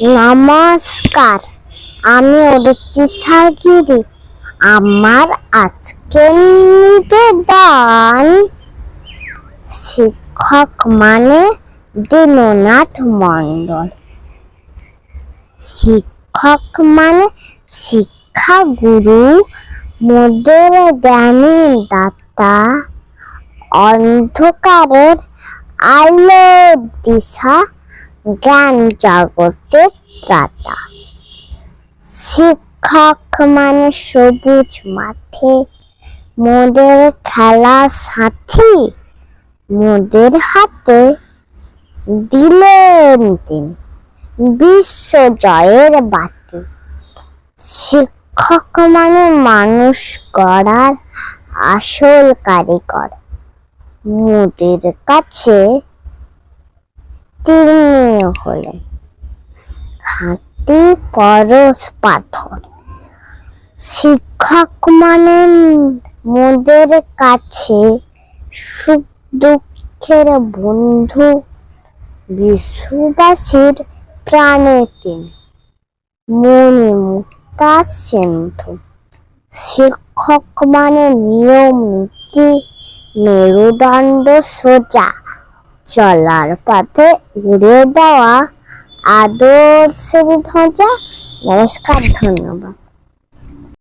নমস্কার, আমি অরুচিশা গিরি। আমার আজকের নিবেদন, শিক্ষক মানে দীননাথ মণ্ডল। শিক্ষক মানে শিক্ষা গুরু, মোদের জ্ঞানী দাতা, অন্ধকারের আলোর দিশা, জ্ঞান জগতের ত্রাতা। শিক্ষক মানে সবুজ মাঠে মোদের খেলা সাথী, মোদের হাতে দিলেন তিনি বিশ্ব জয়ের বাতি। শিক্ষক মানে মানুষ গড়ার আসল কারিগর, মোদের কাছে তিনি হলেন খাঁটি পরশ পাথর। শিক্ষক মানে মোদের কাছে সুখ দুঃখের বন্ধু, বিশ্ববাসীর প্রাণে তিনি মণিমুক্তা সিন্ধু। শিক্ষক মানে নিয়ম নীতি, মেরুদণ্ড সোজা, চলার পথে উড়ে দেওয়া আদর্শের ধ্বজা। নমস্কার, ধন্যবাদ।